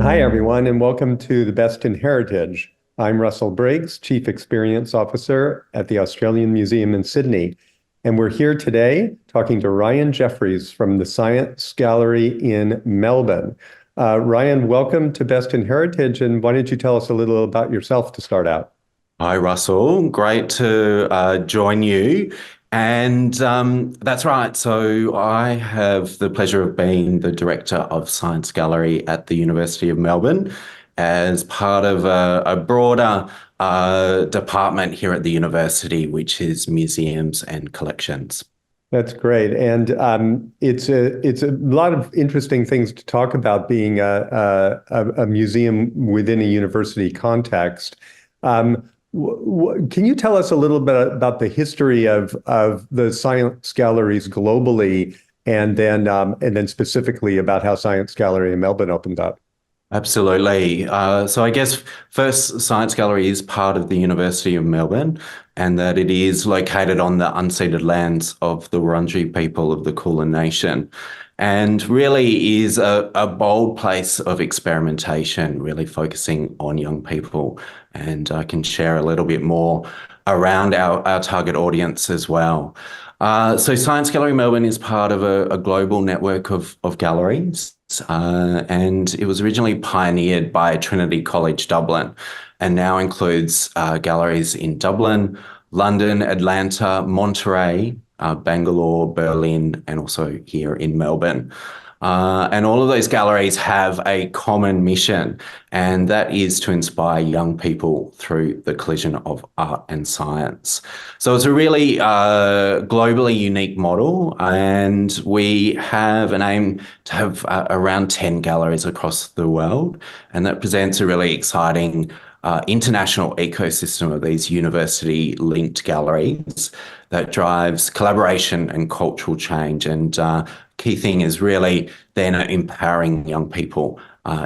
Hi, everyone, and welcome to The Best in Heritage. I'm Russell Briggs, Chief Experience Officer at the Australian Museum in Sydney. And we're here today talking to Ryan Jeffries from the Science Gallery in Melbourne. Ryan, welcome to Best in Heritage. And why don't you tell us a little about yourself to start out? Hi, Russell. Great to join you. And that's right. So I have the pleasure of being the Director of Science Gallery at the University of Melbourne as part of a broader department here at the university, which is museums and collections. That's great. And it's a lot of interesting things to talk about being a museum within a university context. Can you tell us a little bit about the history of the science galleries globally, and then specifically about how Science Gallery in Melbourne opened up? Absolutely. So I guess first, Science Gallery is part of the University of Melbourne, and that it is located on the unceded lands of the Wurundjeri people of the Kulin Nation, and really is a bold place of experimentation, really focusing on young people. And I can share a little bit more around our target audience as well. So Science Gallery Melbourne is part of a global network of galleries. And it was originally pioneered by Trinity College Dublin and now includes galleries in Dublin, London, Atlanta, Monterey, Bangalore, Berlin, and also here in Melbourne. And all of those galleries have a common mission, and that is to inspire young people through the collision of art and science. So it's a really globally unique model, and we have an aim to have around 10 galleries across the world, and that presents a really exciting international ecosystem of these university-linked galleries that drives collaboration and cultural change. And key thing is really then empowering young people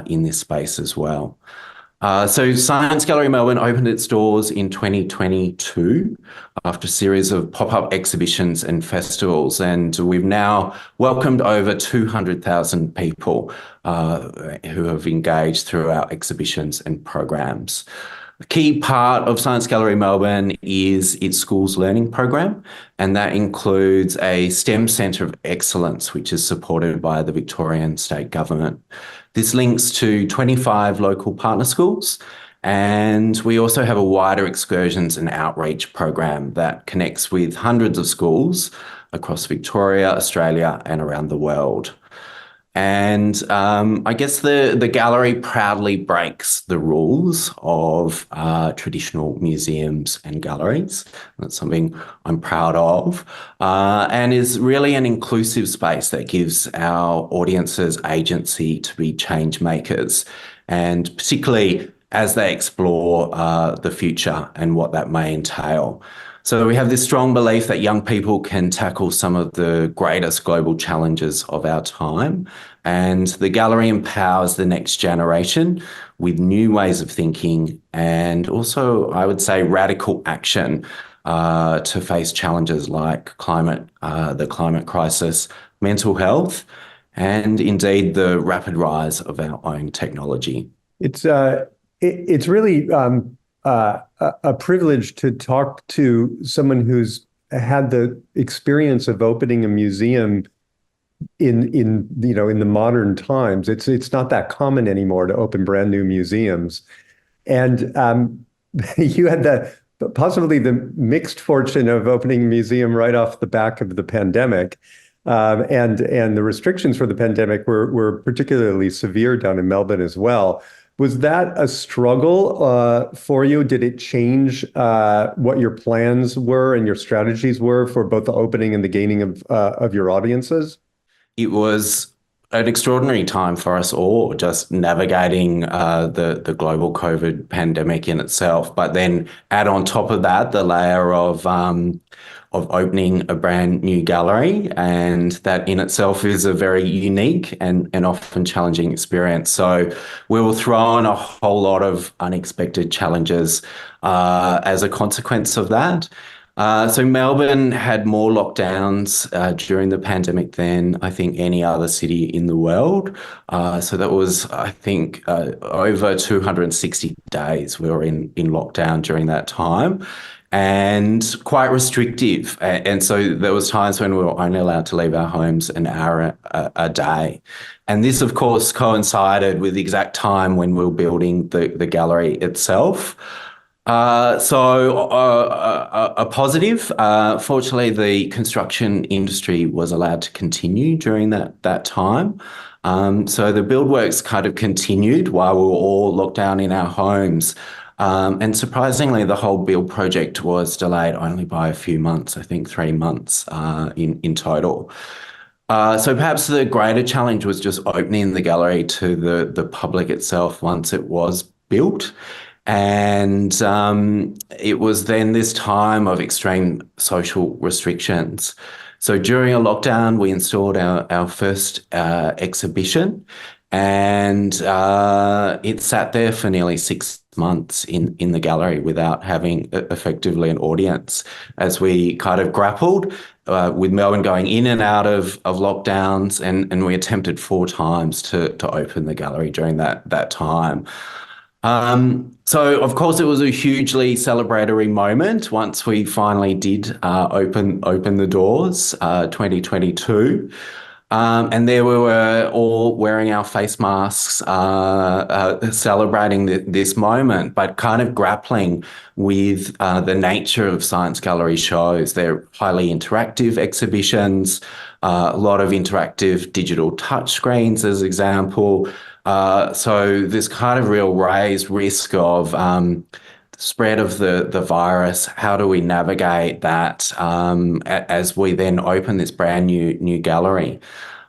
in this space as well. So Science Gallery Melbourne opened its doors in 2022 after a series of pop-up exhibitions and festivals, and we've now welcomed over 200,000 people who have engaged through our exhibitions and programs. A key part of Science Gallery Melbourne is its schools learning program, and that includes a STEM Centre of Excellence, which is supported by the Victorian State Government. This links to 25 local partner schools, and we also have a wider excursions and outreach program that connects with hundreds of schools across Victoria, Australia, and around the world. And I guess the gallery proudly breaks the rules of traditional museums and galleries. That's something I'm proud of, and is really an inclusive space that gives our audiences agency to be change makers, and particularly as they explore the future and what that may entail. So we have this strong belief that young people can tackle some of the greatest global challenges of our time, and the gallery empowers the next generation with new ways of thinking and also, I would say, radical action to face challenges like the climate crisis, mental health, and indeed the rapid rise of our own technology. It's really a privilege to talk to someone who's had the experience of opening a museum in the modern times. It's not that common anymore to open brand new museums, and you had possibly the mixed fortune of opening a museum right off the back of the pandemic, and the restrictions for the pandemic were particularly severe down in Melbourne as well. Was that a struggle for you? Did it change what your plans were and your strategies were for both the opening and the gaining of your audiences? It was an extraordinary time for us all, just navigating the global COVID pandemic in itself. But then add on top of that the layer of opening a brand new gallery, and that in itself is a very unique and often challenging experience. So we were thrown a whole lot of unexpected challenges as a consequence of that. So Melbourne had more lockdowns during the pandemic than I think any other city in the world. So that was, I think, over 260 days we were in lockdown during that time, and quite restrictive. And so there was times when we were only allowed to leave our homes an hour a day. And this, of course, coincided with the exact time when we were building the gallery itself. A positive. Fortunately, the construction industry was allowed to continue during that time. So the build works kind of continued while we were all locked down in our homes. And surprisingly, the whole build project was delayed only by a few months, I think 3 months in total. So perhaps the greater challenge was just opening the gallery to the public itself once it was built. And it was then this time of extreme social restrictions. So during a lockdown, we installed our first exhibition, and it sat there for nearly 6 months in the gallery without having effectively an audience as we kind of grappled with Melbourne going in and out of lockdowns, and we attempted 4 times to open the gallery during that time. So of course it was a hugely celebratory moment once we finally did open the doors, 2022. And there we were all wearing our face masks, celebrating this moment, but kind of grappling with the nature of science gallery shows. They're highly interactive exhibitions, a lot of interactive digital touchscreens, as example. So this kind of real raised risk of spread of the virus. How do we navigate that as we then open this brand new gallery?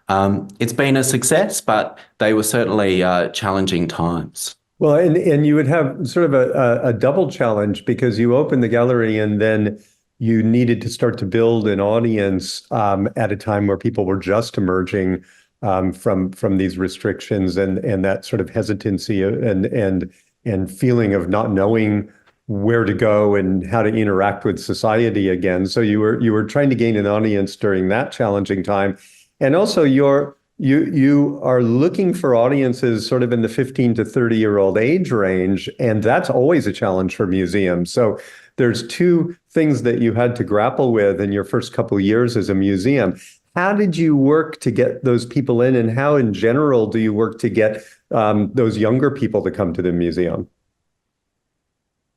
It's been a success, but they were certainly challenging times. Well, and you would have sort of a double challenge because you opened the gallery and then you needed to start to build an audience at a time where people were just emerging from these restrictions and that sort of hesitancy and feeling of not knowing where to go and how to interact with society again. So you were trying to gain an audience during that challenging time, and also you are looking for audiences sort of in the 15 to 30-year-old age range, and that's always a challenge for museums. So there's two things that you had to grapple with in your first couple of years as a museum. How did you work to get those people in, and how in general do you work to get those younger people to come to the museum?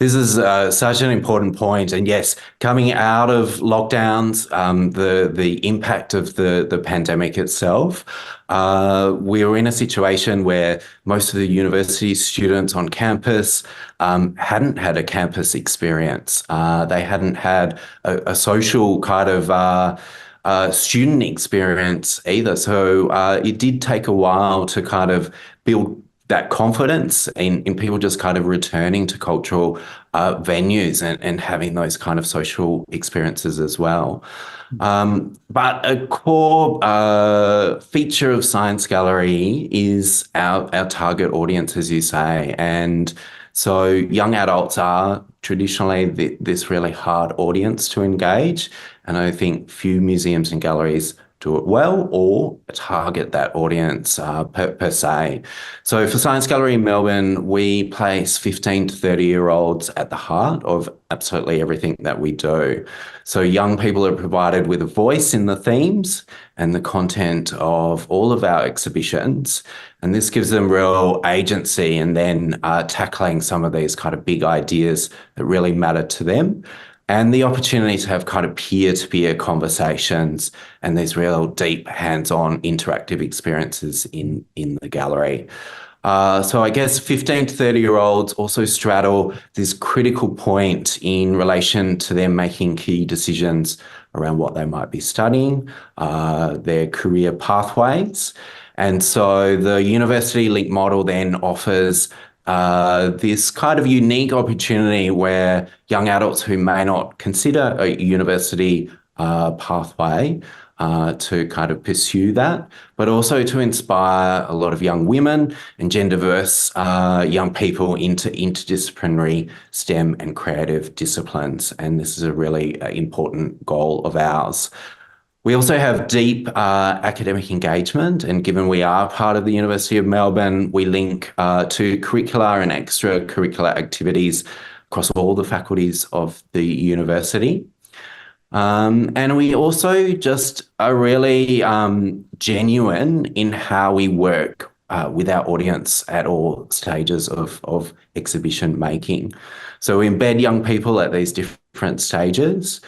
This is such an important point. And yes, coming out of lockdowns, the impact of the pandemic itself, we were in a situation where most of the university students on campus hadn't had a campus experience. They hadn't had a social kind of student experience either. So it did take a while to kind of build that confidence in people just kind of returning to cultural venues and having those kind of social experiences as well. But a core feature of Science Gallery is our target audience, as you say. And so young adults are traditionally this really hard audience to engage. And I think few museums and galleries do it well or target that audience per se. So for Science Gallery in Melbourne, we place 15 to 30-year-olds at the heart of absolutely everything that we do. So young people are provided with a voice in the themes and the content of all of our exhibitions. And this gives them real agency and then tackling some of these kind of big ideas that really matter to them, and the opportunity to have kind of peer-to-peer conversations and these real deep hands-on interactive experiences in the gallery. So I guess 15 to 30-year-olds also straddle this critical point in relation to them making key decisions around what they might be studying, their career pathways. And so the University Link model then offers this kind of unique opportunity where young adults who may not consider a university pathway to kind of pursue that, but also to inspire a lot of young women and gender diverse young people into interdisciplinary STEM and creative disciplines. And this is a really important goal of ours. We also have deep academic engagement, and given we are part of the University of Melbourne, we link to curricular and extracurricular activities across all the faculties of the university. And we also just are really genuine in how we work with our audience at all stages of exhibition making. So we embed young people at these different stages.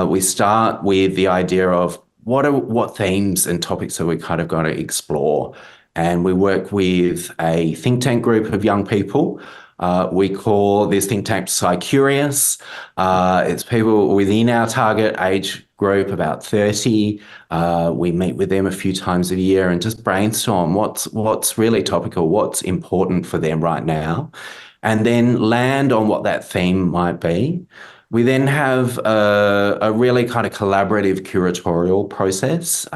We start with the idea of what themes and topics are we kind of going to explore. And we work with a think tank group of young people. We call this think tank Psy-Curious. It's people within our target age group, about 30. We meet with them a few times a year and just brainstorm what's really topical, what's important for them right now, and then land on what that theme might be. We then have a really kind of collaborative curatorial process.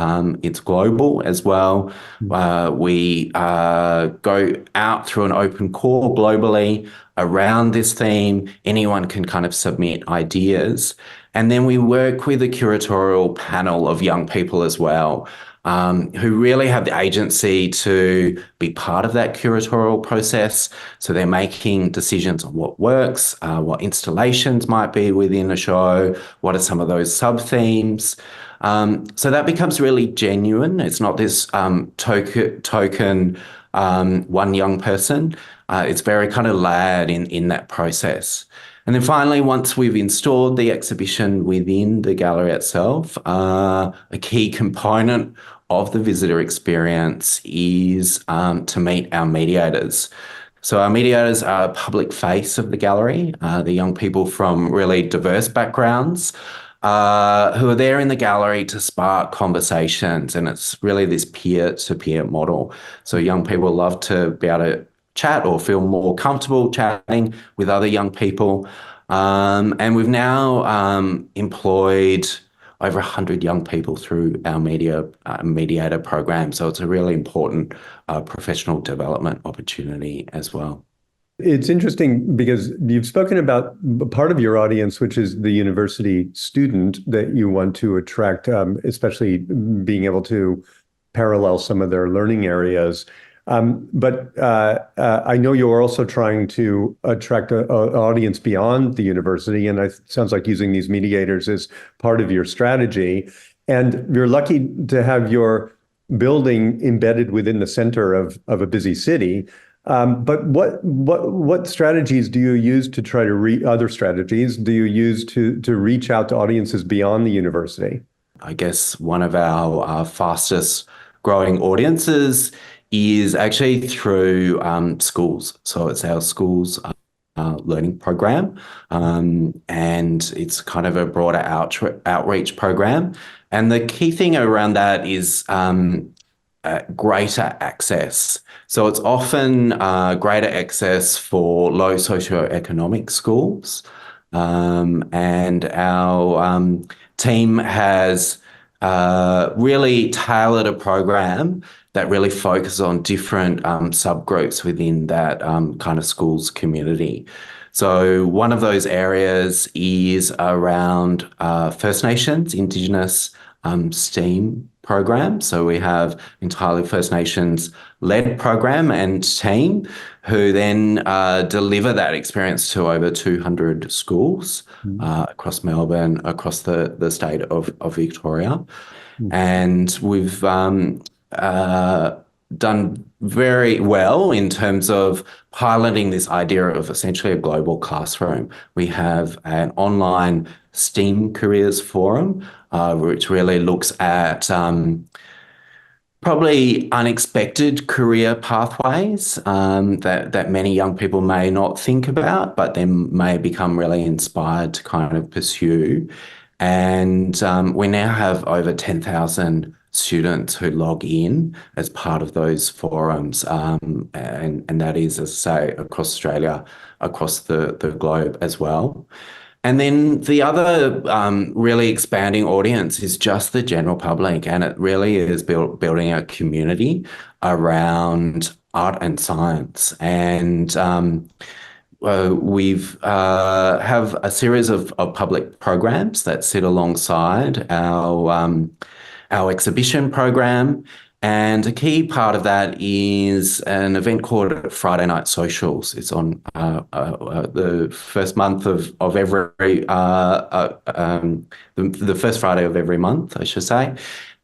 It's global as well. We go out through an open call globally around this theme. Anyone can kind of submit ideas. And then we work with a curatorial panel of young people as well, who really have the agency to be part of that curatorial process. So they're making decisions on what works, what installations might be within a show, what are some of those sub-themes. So that becomes really genuine. It's not this token one young person. It's very kind of layered in that process. And then finally, once we've installed the exhibition within the gallery itself, a key component of the visitor experience is to meet our mediators. So our mediators are a public face of the gallery. The young people from really diverse backgrounds who are there in the gallery to spark conversations. And it's really this peer-to-peer model. So young people love to be able to chat or feel more comfortable chatting with other young people. And we've now employed over 100 young people through our mediator program. So it's a really important professional development opportunity as well. It's interesting because you've spoken about part of your audience, which is the university student that you want to attract, especially being able to parallel some of their learning areas. But I know you're also trying to attract an audience beyond the university, and it sounds like using these mediators is part of your strategy. And you're lucky to have your building embedded within the center of a busy city. But what strategies do you use to try to other strategies do you use to reach out to audiences beyond the university? I guess one of our fastest growing audiences is actually through schools. So it's our schools learning program, and it's kind of a broader outreach program. And the key thing around that is greater access. So it's often greater access for low socioeconomic schools. And our team has really tailored a program that really focuses on different subgroups within that kind of schools community. So one of those areas is around First Nations, Indigenous STEAM program. So we have entirely First Nations led program and team who then deliver that experience to over 200 schools across Melbourne, across the state of Victoria. And we've done very well in terms of piloting this idea of essentially a global classroom. We have an online STEAM careers forum, which really looks at probably unexpected career pathways that many young people may not think about, but then may become really inspired to kind of pursue. And we now have over 10,000 students who log in as part of those forums. And that is, as I say, across Australia, across the globe as well. And then the other really expanding audience is just the general public, and it really is building a community around art and science. And we've have a series of public programs that sit alongside our exhibition program. And a key part of that is an event called Friday Night Socials. It's on the first month of every the first Friday of every month, I should say.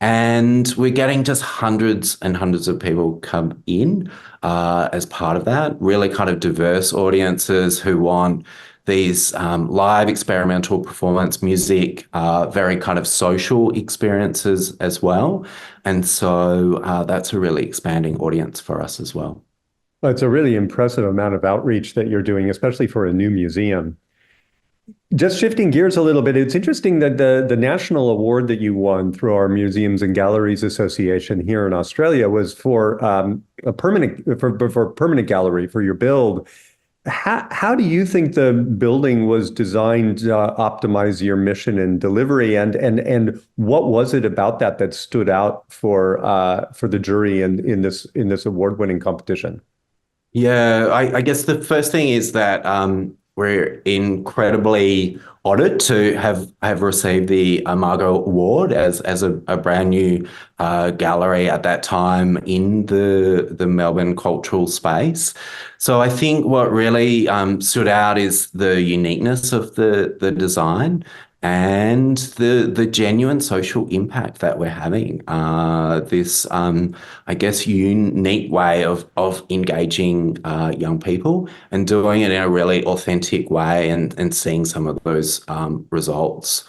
And we're getting just hundreds and hundreds of people come in as part of that. Really kind of diverse audiences who want these live experimental performance music, very kind of social experiences as well. And so that's a really expanding audience for us as well. It's a really impressive amount of outreach that you're doing, especially for a new museum. Just shifting gears a little bit, it's interesting that the national award that you won through our Museums and Galleries Association here in Australia was for a permanent gallery for your build. How do you think the building was designed to optimize your mission and delivery, and what was it about that stood out for the jury in this award-winning competition? Yeah, I guess the first thing is that we're incredibly honoured to have received the Imago Award as a brand new gallery at that time in the Melbourne cultural space. So I think what really stood out is the uniqueness of the design and the genuine social impact that we're having. This, I guess, unique way of engaging young people and doing it in a really authentic way and seeing some of those results.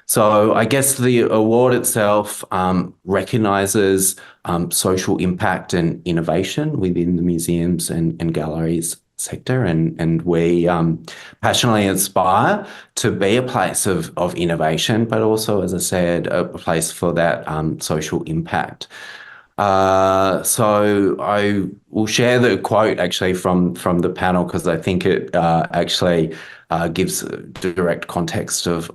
So I guess the award itself recognises social impact and innovation within the museums and galleries sector, and we passionately aspire to be a place of innovation, but also, as I said, a place for that social impact. So I will share the quote actually from the panel, because I think it actually gives direct context of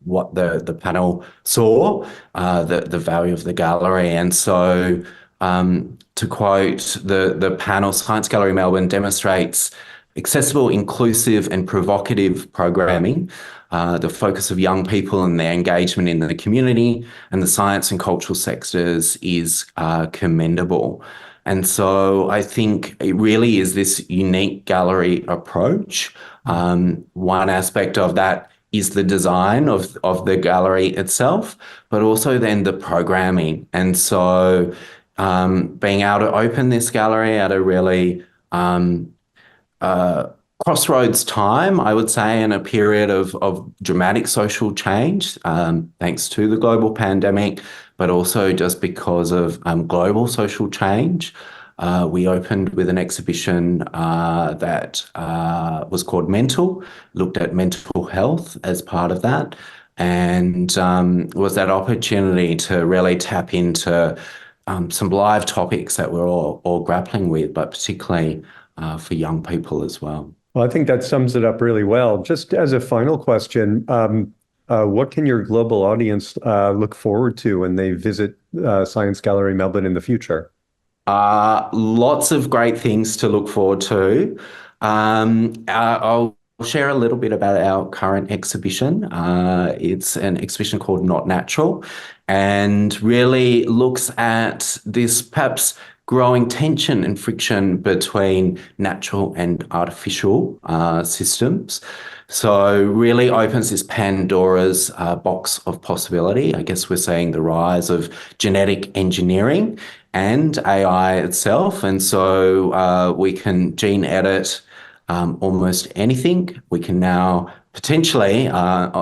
what the panel saw, the value of the gallery. And so to quote the panel, Science Gallery Melbourne demonstrates accessible, inclusive and provocative programming, the focus of young people and their engagement in the community and the science and cultural sectors is commendable. And so I think it really is this unique gallery approach. One aspect of that is the design of the gallery itself, but also then the programming. And so being able to open this gallery at a really crossroads time, I would say, in a period of dramatic social change, thanks to the global pandemic, but also just because of global social change. We opened with an exhibition that was called Mental, looked at mental health as part of that, and was that opportunity to really tap into some live topics that we're all grappling with, but particularly for young people as well. Well, I think that sums it up really well. Just as a final question, what can your global audience look forward to when they visit Science Gallery Melbourne in the future? Lots of great things to look forward to. I'll share a little bit about our current exhibition. It's an exhibition called Not Natural, and really looks at this perhaps growing tension and friction between natural and artificial systems. So really opens this Pandora's box of possibility. I guess we're seeing the rise of genetic engineering and AI itself. And so we can gene edit almost anything. We can now potentially,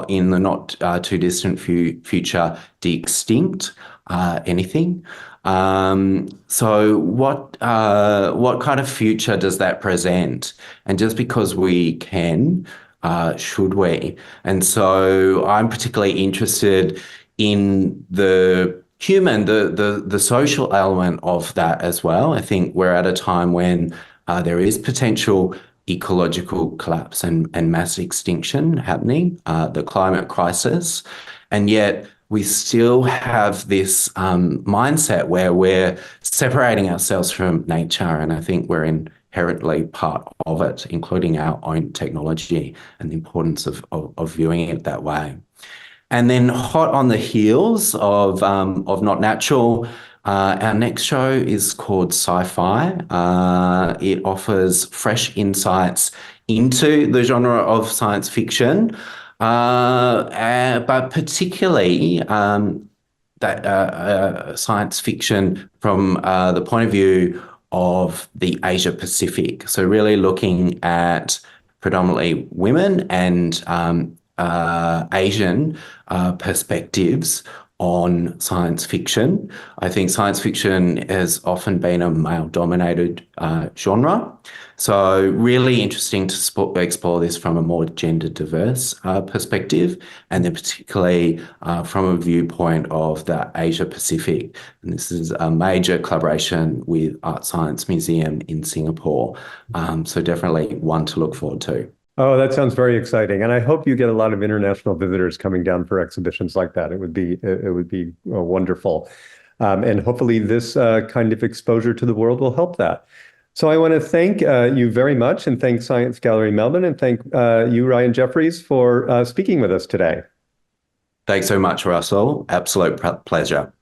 in the not too distant future, de-extinct anything. So what kind of future does that present? And just because we can, should we? And so I'm particularly interested in the human, the social element of that as well. I think we're at a time when there is potential ecological collapse and mass extinction happening, the climate crisis. And yet we still have this mindset where we're separating ourselves from nature. And I think we're inherently part of it, including our own technology and the importance of viewing it that way. And then hot on the heels of Not Natural, our next show is called Sci-Fi. It offers fresh insights into the genre of science fiction, but particularly science fiction from the point of view of the Asia Pacific. So really looking at predominantly women and Asian perspectives on science fiction. I think science fiction has often been a male-dominated genre. So really interesting to explore this from a more gender-diverse perspective, and then particularly from a viewpoint of the Asia Pacific. And this is a major collaboration with Art Science Museum in Singapore. So definitely one to look forward to. Oh, that sounds very exciting. And I hope you get a lot of international visitors coming down for exhibitions like that. It would be wonderful. And hopefully this kind of exposure to the world will help that. So I want to thank you very much, and thank Science Gallery Melbourne, and thank you, Ryan Jeffries, for speaking with us today. Thanks so much, Russell. Absolute pleasure.